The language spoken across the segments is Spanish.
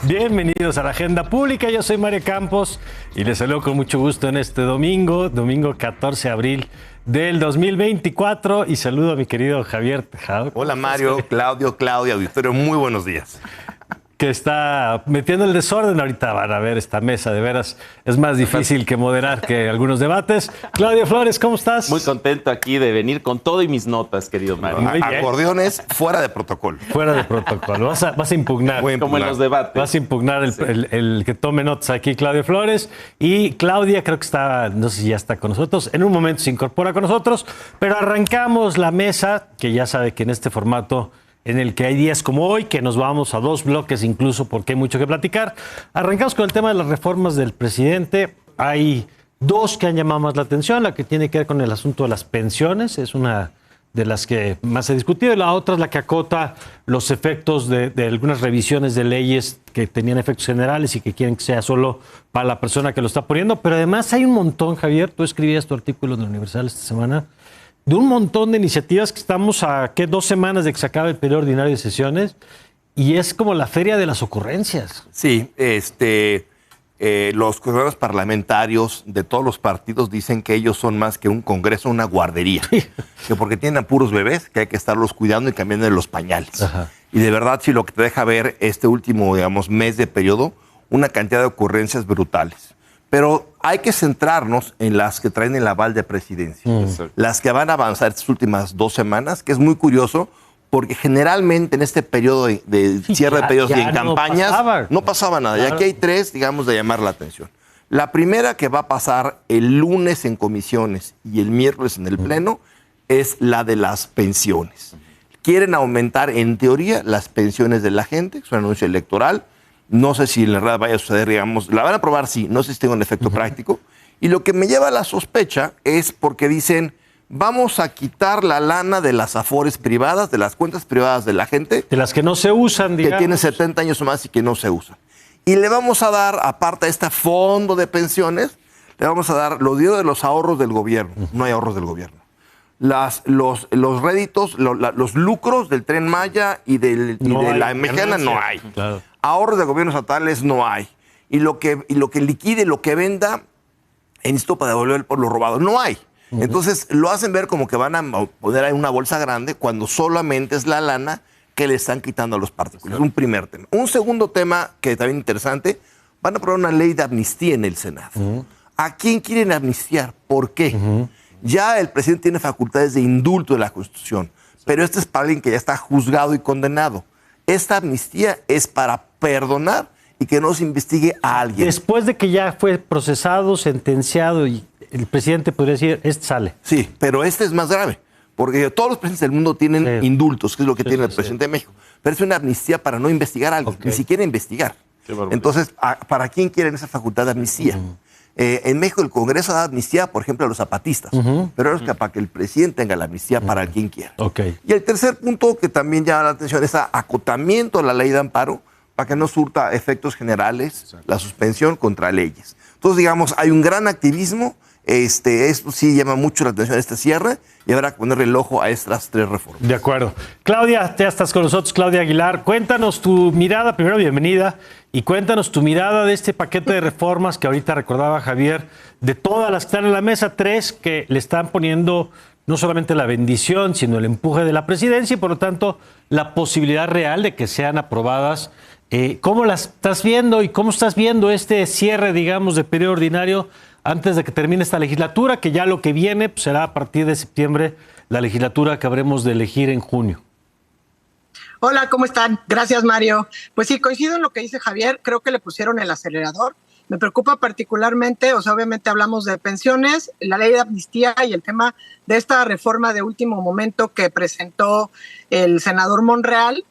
Bienvenidos a la Agenda Pública, yo soy Mario Campos y les saludo con mucho gusto en este domingo 14 de abril del 2024 y saludo a mi querido Javier Tejado. Hola Mario, Claudia, auditorio, muy buenos días. Que está metiendo el desorden. Ahorita van a ver esta mesa, de veras, es más difícil que moderar que algunos debates. Claudio Flores, ¿cómo estás? Muy contento aquí de venir con todo y mis notas, querido Mario. Acordeones fuera de protocolo. Fuera de protocolo. Vas a impugnar. Como en los debates. Vas a impugnar el que tome notas aquí, Claudio Flores. Y Claudia creo que está, no sé si ya está con nosotros. En un momento se incorpora con nosotros. Pero arrancamos la mesa, que ya sabe que en este formato en el que hay días como hoy, que nos vamos a dos bloques incluso porque hay mucho que platicar. Arrancamos con el tema de las reformas del presidente. Hay dos que han llamado más la atención. La que tiene que ver con el asunto de las pensiones, es una de las que más se ha discutido, y la otra es la que acota los efectos de algunas revisiones de leyes que tenían efectos generales y que quieren que sea solo para la persona que lo está poniendo. Pero además hay un montón, Javier, tú escribías tu artículo en el Universal esta semana, de un montón de iniciativas que estamos a 2 semanas de que se acabe el periodo ordinario de sesiones y es como la feria de las ocurrencias. Sí, los coordinadores parlamentarios de todos los partidos dicen que ellos son más que un congreso, una guardería. Que porque tienen a puros bebés que hay que estarlos cuidando y cambiando los pañales. Ajá. Y de verdad, sí, lo que te deja ver este último, digamos, mes de periodo, una cantidad de ocurrencias brutales. Pero hay que centrarnos en las que traen el aval de presidencia. Las que van a avanzar estas últimas 2 semanas, que es muy curioso, porque generalmente en este periodo de cierre de periodos y en campañas no pasaba nada. Claro. Y aquí hay 3, digamos, de llamar la atención. La primera, que va a pasar el lunes en comisiones y el miércoles en el Pleno, es la de las pensiones. Quieren aumentar, en teoría, las pensiones de la gente, es un anuncio electoral. No sé si en la verdad vaya a suceder, digamos, la van a aprobar, sí, no sé si tenga un efecto práctico. Y lo que me lleva a la sospecha es porque dicen, vamos a quitar la lana de las afores privadas, de las cuentas privadas de la gente. De las que no se usan, digamos. Que tienen 70 años o más y que no se usan. Y le vamos a dar, aparte de este fondo de pensiones, le vamos a dar los dinero de los ahorros del gobierno. No hay ahorros del gobierno. Los réditos, los lucros del Tren Maya y de la Mexicana no hay. Claro. Ahorros de gobiernos estatales no hay. Y lo que liquide, lo que venda, necesito para devolver por lo robado. No hay. Entonces lo hacen ver como que van a poner ahí una bolsa grande cuando solamente es la lana que le están quitando a los particulares. Un primer tema. Un segundo tema que también interesante, van a aprobar una ley de amnistía en el Senado. ¿A quién quieren amnistiar? ¿Por qué? Ya el presidente tiene facultades de indulto de la Constitución, pero este es para alguien que ya está juzgado y condenado. Esta amnistía es para perdonar y que no se investigue a alguien. Después de que ya fue procesado, sentenciado y el presidente podría decir, este sale. Sí, pero este es más grave, porque todos los presidentes del mundo tienen indultos, que es lo que tiene el presidente de México. Pero es una amnistía para no investigar a alguien, ni siquiera investigar. Entonces, ¿para quién quieren esa facultad de amnistía? En México el Congreso da amnistía, por ejemplo, a los zapatistas, pero es que para que el presidente tenga la amnistía para quien quiera. Y el tercer punto que también llama la atención es acotamiento a la ley de amparo para que no surta efectos generales la suspensión contra leyes. Entonces, digamos, hay un gran activismo. Esto sí llama mucho la atención, este cierre, y habrá que ponerle el ojo a estas 3 reformas. De acuerdo. Claudia, ya estás con nosotros, Claudia Aguilar. Cuéntanos tu mirada, primero bienvenida, y cuéntanos tu mirada de este paquete de reformas que ahorita recordaba Javier, de todas las que están en la mesa, 3 que le están poniendo no solamente la bendición, sino el empuje de la presidencia y por lo tanto la posibilidad real de que sean aprobadas. ¿Cómo las estás viendo y cómo estás viendo este cierre, digamos, de periodo ordinario antes de que termine esta legislatura, que ya lo que viene pues, será a partir de septiembre la legislatura que habremos de elegir en junio? Hola, ¿cómo están? Gracias, Mario. Pues sí, coincido en lo que dice Javier, creo que le pusieron el acelerador. Me preocupa particularmente, obviamente hablamos de pensiones, la ley de amnistía y el tema de esta reforma de último momento que presentó el senador Monreal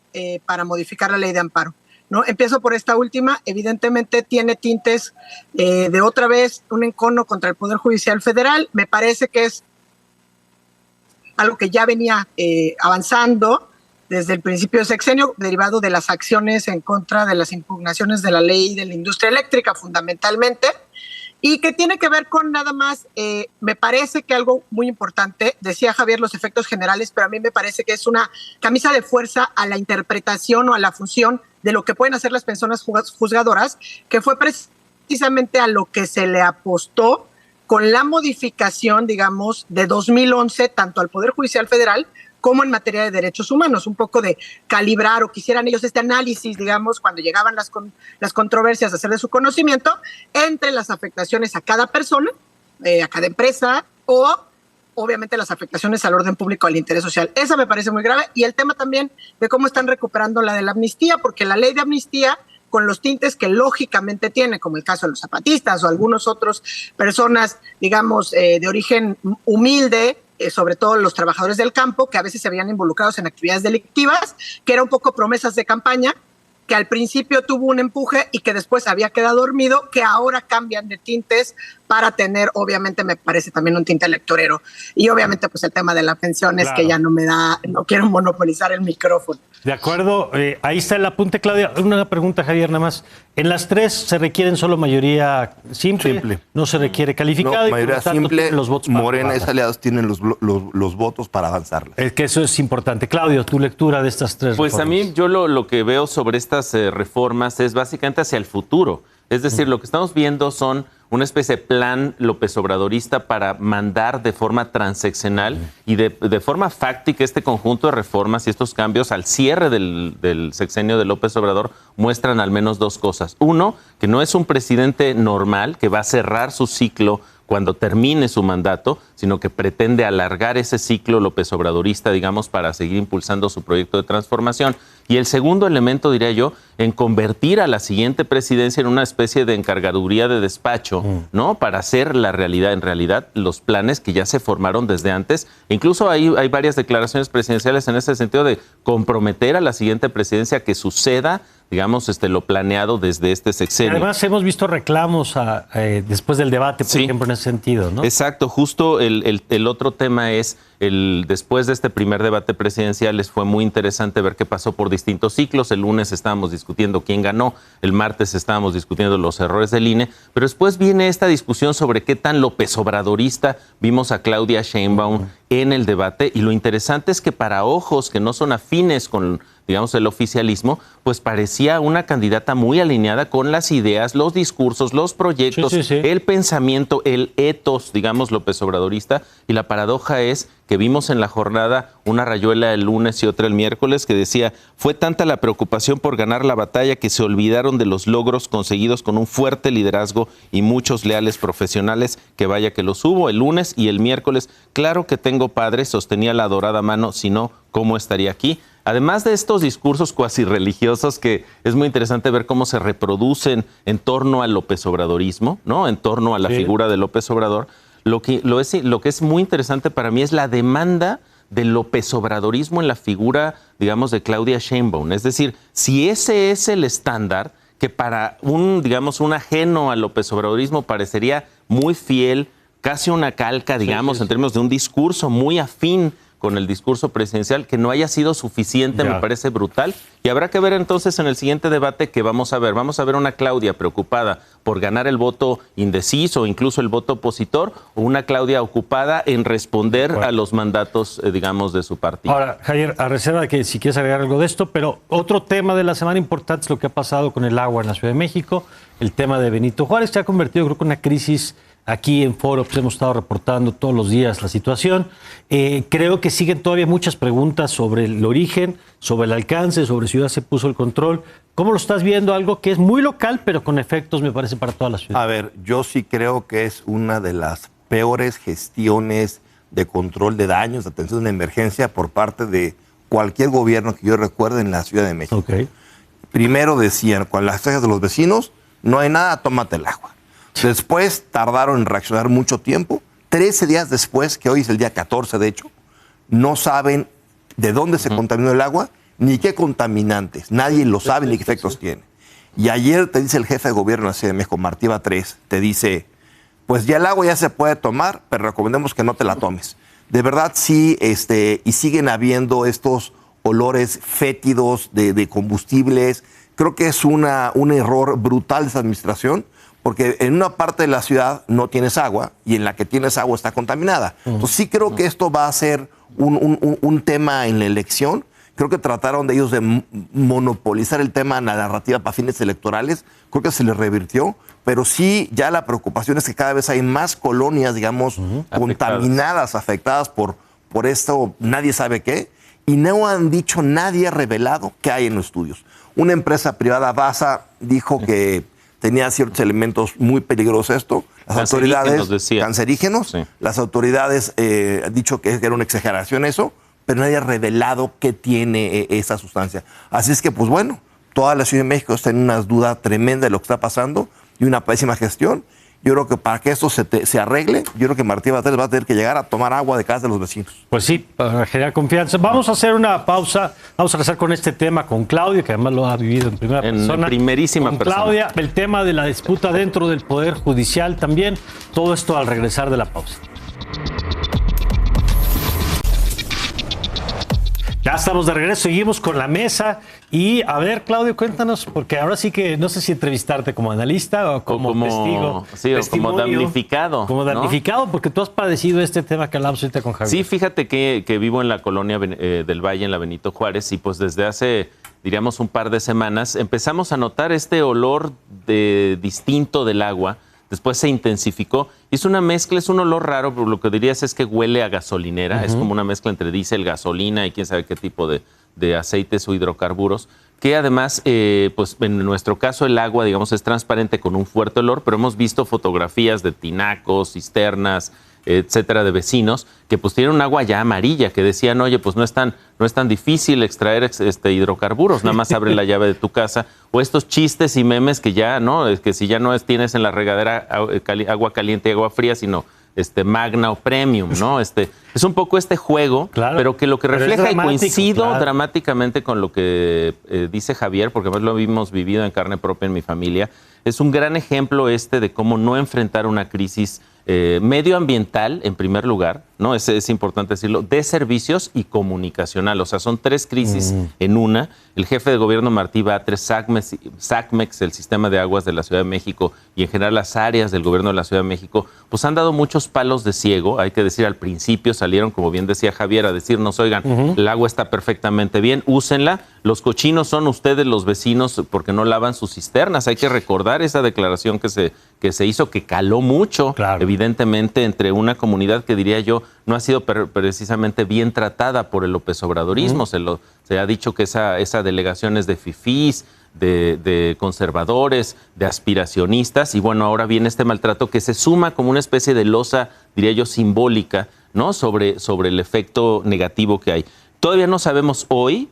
para modificar la ley de amparo. ¿No? Empiezo por esta última, evidentemente tiene tintes de otra vez un encono contra el Poder Judicial Federal. Me parece que es algo que ya venía avanzando desde el principio del sexenio, derivado de las acciones en contra de las impugnaciones de la ley de la industria eléctrica fundamentalmente, y que tiene que ver con nada más, me parece que algo muy importante, decía Javier los efectos generales, pero a mí me parece que es una camisa de fuerza a la interpretación o a la función de lo que pueden hacer las personas juzgadoras, que fue precisamente a lo que se le apostó con la modificación, digamos, de 2011, tanto al Poder Judicial Federal como en materia de derechos humanos, un poco de calibrar, o quisieran ellos este análisis, digamos, cuando llegaban las controversias, hacer de su conocimiento, entre las afectaciones a cada persona, a cada empresa, o obviamente las afectaciones al orden público, al interés social. Esa me parece muy grave, y el tema también de cómo están recuperando la de la amnistía, porque la ley de amnistía, con los tintes que lógicamente tiene, como el caso de los zapatistas o algunos otros personas, digamos, de origen humilde, sobre todo los trabajadores del campo, que a veces se veían involucrados en actividades delictivas, que era un poco promesas de campaña, que al principio tuvo un empuje y que después había quedado dormido, que ahora cambian de tintes para tener, obviamente me parece también un tinte electorero. Y obviamente pues el tema de la pensión es que ya no quiero monopolizar el micrófono. De acuerdo, ahí está el apunte, Claudia. Una pregunta, Javier, nada más. En las tres se requieren solo mayoría simple. No se requiere calificado. No, mayoría simple, los votos Morena y aliados tienen los votos para avanzarla. Es que eso es importante. Claudio, tu lectura de estas tres pues reformas. A mí yo lo que veo sobre estas reformas es básicamente hacia el futuro. Es decir, lo que estamos viendo son una especie de plan López Obradorista para mandar de forma transeccional y de forma fáctica este conjunto de reformas y estos cambios al cierre del sexenio de López Obrador muestran al menos dos cosas. Uno, que no es un presidente normal que va a cerrar su ciclo cuando termine su mandato, sino que pretende alargar ese ciclo López Obradorista, digamos, para seguir impulsando su proyecto de transformación. Y el segundo elemento, diría yo, en convertir a la siguiente presidencia en una especie de encargaduría de despacho, ¿no? Para hacer la realidad, en realidad, los planes que ya se formaron desde antes. Incluso hay varias declaraciones presidenciales en ese sentido de comprometer a la siguiente presidencia que suceda, digamos, lo planeado desde este sexenio. Además, hemos visto reclamos después del debate, por ejemplo, en ese sentido, ¿no? Exacto. Justo el otro tema es, después de este primer debate presidencial, les fue muy interesante ver qué pasó por distintos ciclos. El lunes estábamos discutiendo quién ganó, el martes estábamos discutiendo los errores del INE, pero después viene esta discusión sobre qué tan López Obradorista vimos a Claudia Sheinbaum en el debate, y lo interesante es que para ojos que no son afines con, digamos, el oficialismo, pues parecía una candidata muy alineada con las ideas, los discursos, los proyectos, el pensamiento, el etos, digamos, López Obradorista. Y la paradoja es que vimos en la jornada una rayuela el lunes y otra el miércoles que decía: fue tanta la preocupación por ganar la batalla que se olvidaron de los logros conseguidos con un fuerte liderazgo y muchos leales profesionales, que vaya que los hubo el lunes y el miércoles. Claro que tengo padre, sostenía la dorada mano, si no, ¿cómo estaría aquí? Además de estos discursos cuasi religiosos que es muy interesante ver cómo se reproducen en torno al López Obradorismo, ¿no? En torno a la figura de López Obrador, lo que es muy interesante para mí es la demanda del López Obradorismo en la figura, digamos, de Claudia Sheinbaum. Es decir, si ese es el estándar, que para un ajeno al López Obradorismo parecería muy fiel, casi una calca, digamos, en términos de un discurso muy afín con el discurso presidencial, que no haya sido suficiente, me parece brutal. Y habrá que ver entonces en el siguiente debate que vamos a ver. Vamos a ver una Claudia preocupada por ganar el voto indeciso, incluso el voto opositor, o una Claudia ocupada en responder a los mandatos, digamos, de su partido. Ahora, Javier, a reserva de que si quieres agregar algo de esto, pero otro tema de la semana importante es lo que ha pasado con el agua en la Ciudad de México. El tema de Benito Juárez se ha convertido, creo que, en una crisis. Aquí en Foro pues, hemos estado reportando todos los días la situación. Creo que siguen todavía muchas preguntas sobre el origen, sobre el alcance, sobre si ya se puso el control. ¿Cómo lo estás viendo? Algo que es muy local, pero con efectos, me parece, para toda la ciudad. A ver, yo sí creo que es una de las peores gestiones de control de daños, de atención de emergencia por parte de cualquier gobierno que yo recuerde en la Ciudad de México. Primero decían, con las quejas de los vecinos, no hay nada, tómate el agua. Después tardaron en reaccionar mucho tiempo. 13 días después, que hoy es el día 14 de hecho, no saben de dónde se contaminó el agua, ni qué contaminantes. Nadie lo sabe ni qué efectos tiene. Y ayer te dice el jefe de gobierno de la Ciudad de México, Martí Batres, te dice, pues ya el agua ya se puede tomar, pero recomendemos que no te la tomes. De verdad sí, y siguen habiendo estos olores fétidos de combustibles. Creo que es un error brutal de esa administración, porque en una parte de la ciudad no tienes agua y en la que tienes agua está contaminada. Entonces sí creo que esto va a ser un tema en la elección. Creo que trataron de ellos de monopolizar el tema en la narrativa para fines electorales. Creo que se les revirtió, pero sí ya la preocupación es que cada vez hay más colonias, digamos, contaminadas, afectadas por esto, nadie sabe qué, y no han dicho, nadie ha revelado qué hay en los estudios. Una empresa privada, Basa, dijo que tenía ciertos elementos muy peligrosos esto. Las autoridades, cancerígenos, sí. Las autoridades han dicho que era una exageración eso, pero nadie ha revelado qué tiene esa sustancia. Así es que, pues bueno, toda la Ciudad de México está en una duda tremenda de lo que está pasando y una pésima gestión. Yo creo que para que esto se arregle, yo creo que Martí Batres va a tener que llegar a tomar agua de casa de los vecinos. Pues sí, para generar confianza. Vamos a hacer una pausa. Vamos a regresar con este tema con Claudia, que además lo ha vivido en primera persona. En primerísima persona. Claudia, el tema de la disputa dentro del Poder Judicial también. Todo esto al regresar de la pausa. Ya estamos de regreso, seguimos con la mesa y a ver, Claudio, cuéntanos, porque ahora sí que no sé si entrevistarte como analista o como testigo. Sí, o como damnificado. Como damnificado, ¿no? Porque tú has padecido este tema que hablamos ahorita con Javier. Sí, fíjate que vivo en la colonia del Valle, en la Benito Juárez, y pues desde hace, diríamos, un par de semanas empezamos a notar este olor distinto del agua. Después se intensificó. Es una mezcla, es un olor raro, pero lo que dirías es que huele a gasolinera. Es como una mezcla entre diésel, gasolina y quién sabe qué tipo de aceites o hidrocarburos. Que además, pues en nuestro caso el agua, digamos, es transparente con un fuerte olor, pero hemos visto fotografías de tinacos, cisternas, etcétera, de vecinos que pues tienen un agua ya amarilla, que decían, oye, pues no es tan difícil extraer hidrocarburos, nada más abre la llave de tu casa, o estos chistes y memes que ya, ¿no? Es que si ya no tienes en la regadera agua caliente y agua fría, sino Magna o Premium, ¿no? Es un poco este juego, claro, pero que lo que refleja, y coincido dramáticamente con lo que dice Javier, porque además lo hemos vivido en carne propia en mi familia, es un gran ejemplo de cómo no enfrentar una crisis medioambiental, en primer lugar, ¿no? Es importante decirlo, de servicios y comunicacional. O sea, son tres crisis en una. El jefe de gobierno Martí Batres, SACMEX, el sistema de aguas de la Ciudad de México y en general las áreas del gobierno de la Ciudad de México, pues han dado muchos palos de ciego. Hay que decir, al principio salieron, como bien decía Javier, a decirnos, oigan, el agua está perfectamente bien, úsenla. Los cochinos son ustedes, los vecinos, porque no lavan sus cisternas. Hay que recordar esa declaración que se hizo, que caló mucho, claro, evidentemente, entre una comunidad que, diría yo, no ha sido precisamente bien tratada por el López Obradorismo. Se ha dicho que esa delegación es de fifís, de conservadores, de aspiracionistas, y bueno, ahora viene este maltrato que se suma como una especie de losa, diría yo, simbólica, ¿no? sobre el efecto negativo que hay. Todavía no sabemos hoy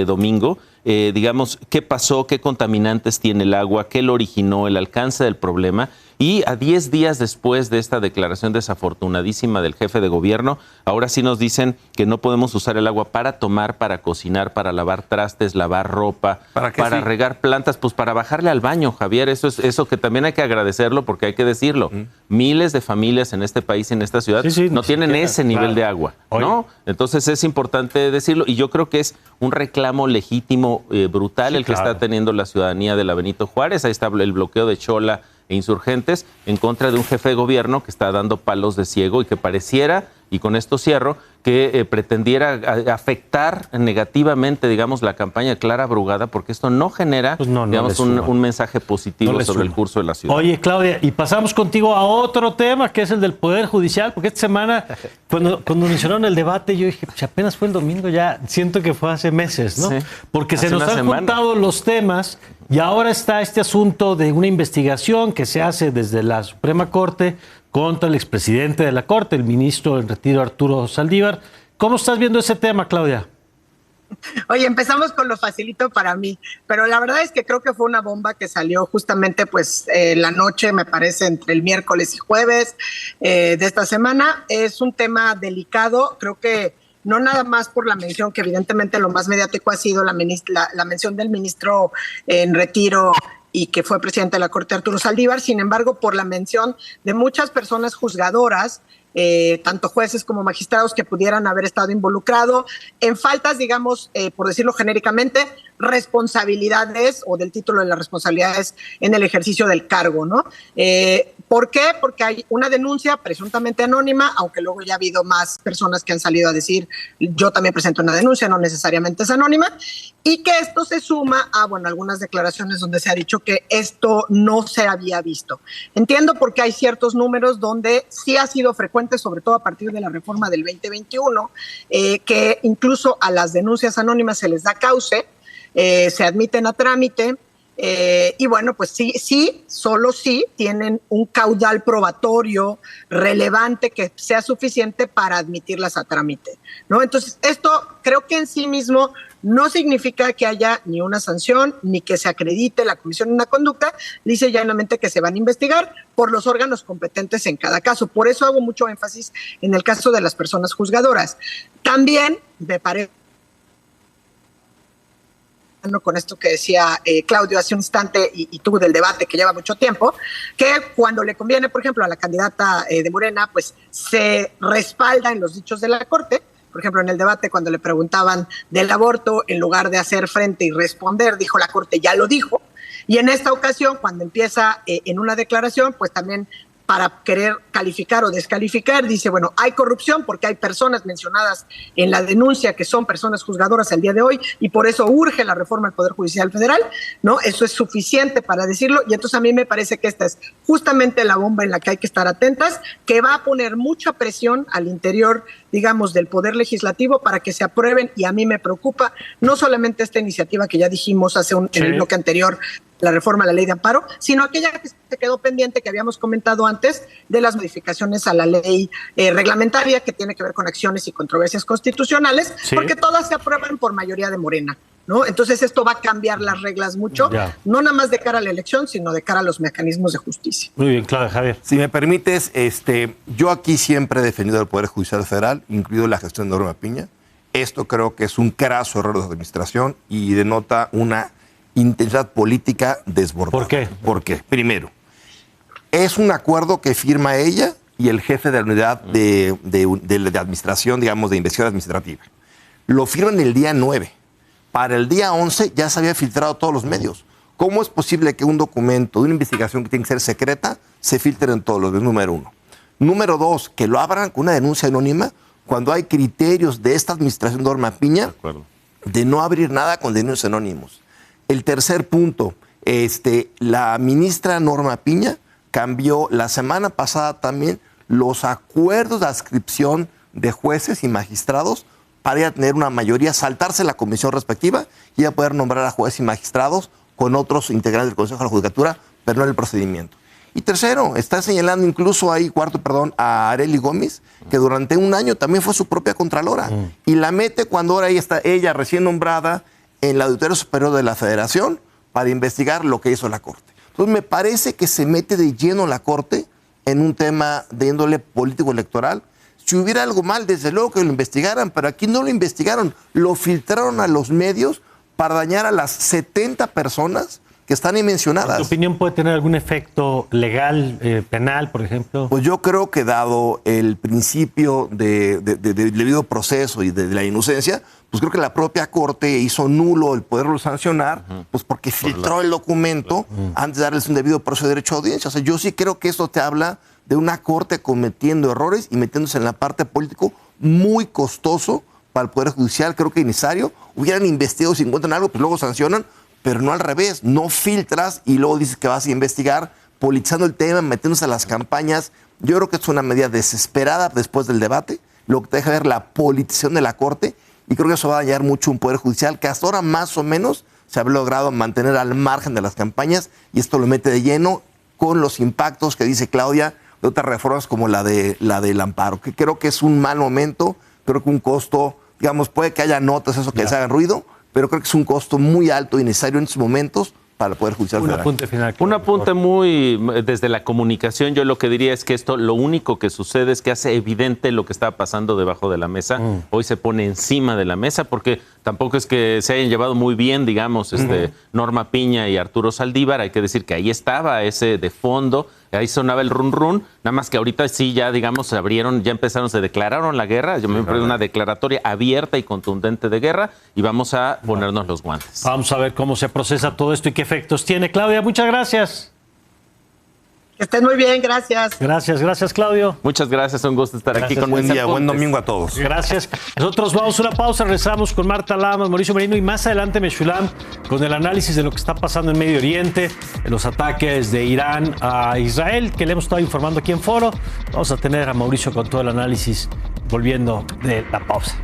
domingo, digamos, qué pasó, qué contaminantes tiene el agua, qué lo originó, el alcance del problema. Y a 10 días después de esta declaración desafortunadísima del jefe de gobierno, ahora sí nos dicen que no podemos usar el agua para tomar, para cocinar, para lavar trastes, lavar ropa, para regar plantas, pues para bajarle al baño, Javier. Eso que también hay que agradecerlo, porque hay que decirlo. Miles de familias en este país, en esta ciudad, no tienen ese nivel de agua, ¿no? Entonces es importante decirlo, y yo creo que es un reclamo legítimo, brutal, el que está teniendo la ciudadanía de la Benito Juárez. Ahí está el bloqueo de Xola e Insurgentes en contra de un jefe de gobierno que está dando palos de ciego y que pareciera, y con esto cierro, que pretendiera afectar negativamente, digamos, la campaña de Clara Brugada, porque esto no genera, digamos, un mensaje positivo sobre el curso de la ciudad. Oye, Claudia, y pasamos contigo a otro tema, que es el del Poder Judicial, porque esta semana, cuando mencionaron el debate, yo dije, pues apenas fue el domingo, ya siento que fue hace meses, ¿no? Sí, porque se nos han juntado los temas, y ahora está este asunto de una investigación que se hace desde la Suprema Corte contra el expresidente de la Corte, el ministro en retiro Arturo Saldívar. ¿Cómo estás viendo ese tema, Claudia? Oye, empezamos con lo facilito para mí, pero la verdad es que creo que fue una bomba que salió justamente pues la noche, me parece, entre el miércoles y jueves de esta semana. Es un tema delicado, creo que no nada más por la mención, que evidentemente lo más mediático ha sido la mención del ministro en retiro y que fue presidente de la Corte, Arturo Saldívar, sin embargo, por la mención de muchas personas juzgadoras tanto jueces como magistrados que pudieran haber estado involucrados en faltas, digamos, por decirlo genéricamente, responsabilidades o del título de las responsabilidades en el ejercicio del cargo, ¿no? ¿Por qué? Porque hay una denuncia presuntamente anónima, aunque luego ya ha habido más personas que han salido a decir, yo también presento una denuncia, no necesariamente es anónima, y que esto se suma a, bueno, algunas declaraciones donde se ha dicho que esto no se había visto. Entiendo porque hay ciertos números donde sí ha sido frecuente, sobre todo a partir de la reforma del 2021, que incluso a las denuncias anónimas se les da cauce, se admiten a trámite, y bueno, pues sí, solo sí tienen un caudal probatorio relevante que sea suficiente para admitirlas a trámite, ¿no? Entonces, esto creo que en sí mismo no significa que haya ni una sanción, ni que se acredite la comisión de una conducta, dice llanamente que se van a investigar por los órganos competentes en cada caso. Por eso hago mucho énfasis en el caso de las personas juzgadoras. También me parece, con esto que decía Claudio hace un instante y tú del debate que lleva mucho tiempo, que cuando le conviene, por ejemplo, a la candidata de Morena, pues se respalda en los dichos de la Corte. Por ejemplo, en el debate cuando le preguntaban del aborto, en lugar de hacer frente y responder, dijo la Corte, ya lo dijo. Y en esta ocasión, cuando empieza en una declaración, pues también para querer calificar o descalificar, dice, bueno, hay corrupción porque hay personas mencionadas en la denuncia que son personas juzgadoras al día de hoy y por eso urge la reforma del Poder Judicial Federal, ¿no? Eso es suficiente para decirlo y entonces a mí me parece que esta es justamente la bomba en la que hay que estar atentas, que va a poner mucha presión al interior, digamos, del Poder Legislativo para que se aprueben y a mí me preocupa no solamente esta iniciativa que ya dijimos en el bloque anterior, la reforma a la ley de amparo, sino aquella que se quedó pendiente que habíamos comentado antes de las modificaciones a la ley reglamentaria que tiene que ver con acciones y controversias constitucionales, porque todas se aprueban por mayoría de Morena, ¿no? Entonces esto va a cambiar las reglas mucho, no nada más de cara a la elección, sino de cara a los mecanismos de justicia. Muy bien, claro, Javier. Si me permites, yo aquí siempre he defendido el Poder Judicial Federal, incluido la gestión de Norma Piña. Esto creo que es un craso error de administración y denota una intensidad política desbordada. ¿Por qué? Porque, primero, es un acuerdo que firma ella y el jefe de la unidad de administración, digamos, de investigación administrativa. Lo firman el día 9. Para el día 11 ya se había filtrado a todos los medios. ¿Cómo es posible que un documento de una investigación que tiene que ser secreta se filtre en todos los medios? Número uno. Número dos, que lo abran con una denuncia anónima cuando hay criterios de esta administración de Norma Piña de no abrir nada con denuncias anónimos. El tercer punto, la ministra Norma Piña cambió la semana pasada también los acuerdos de adscripción de jueces y magistrados para ya tener una mayoría, saltarse la comisión respectiva y ya poder nombrar a jueces y magistrados con otros integrantes del Consejo de la Judicatura, pero no en el procedimiento. Y tercero, está señalando incluso ahí, a Arely Gómez, que durante un año también fue su propia contralora. Y la mete cuando ahora ahí está ella recién nombrada en la Auditoría Superior de la Federación para investigar lo que hizo la Corte. Entonces me parece que se mete de lleno la Corte en un tema de índole político-electoral. Si hubiera algo mal, desde luego que lo investigaran, pero aquí no lo investigaron, lo filtraron a los medios para dañar a las 70 personas que están ahí mencionadas. ¿En tu opinión puede tener algún efecto legal, penal, por ejemplo? Pues yo creo que dado el principio de debido proceso y de la inocencia, pues creo que la propia Corte hizo nulo el poderlo sancionar, pues porque filtró el documento antes de darles un debido proceso de derecho a audiencia. O sea, yo sí creo que esto te habla de una Corte cometiendo errores y metiéndose en la parte político muy costoso para el Poder Judicial. Creo que necesario. Hubieran investigado si encuentran algo, pues luego sancionan, pero no al revés. No filtras y luego dices que vas a investigar, politizando el tema, metiéndose a las campañas. Yo creo que es una medida desesperada después del debate, lo que te deja ver la politización de la Corte, y creo que eso va a dañar mucho un Poder Judicial que hasta ahora más o menos se ha logrado mantener al margen de las campañas, y esto lo mete de lleno con los impactos que dice Claudia de otras reformas como la del amparo, que creo que es un mal momento. Creo que un costo, digamos, puede que haya notas, eso que les hagan ruido, pero creo que es un costo muy alto y necesario en estos momentos para el Poder Judicial Federal. Un apunte final. Un apunte muy desde la comunicación. Yo lo que diría es que esto, lo único que sucede es que hace evidente lo que está pasando debajo de la mesa. Hoy se pone encima de la mesa porque tampoco es que se hayan llevado muy bien, digamos, Norma Piña y Arturo Saldívar. Hay que decir que ahí estaba ese de fondo, ahí sonaba el run run, nada más que ahorita sí ya, digamos, se abrieron, ya empezaron, se declararon la guerra. Yo me parece una declaratoria abierta y contundente de guerra y vamos a ponernos los guantes. Vamos a ver cómo se procesa todo esto y qué efectos tiene. Claudia, muchas gracias. Que estén muy bien, gracias. Gracias, Claudio. Muchas gracias, un gusto estar aquí con Buen día, buen Apuntes. domingo a todos. Gracias. Nosotros vamos a una pausa, regresamos con Marta Lamas, Mauricio Merino y más adelante Meshulam con el análisis de lo que está pasando en Medio Oriente, en los ataques de Irán a Israel, que le hemos estado informando aquí en Foro. Vamos a tener a Mauricio con todo el análisis volviendo de la pausa.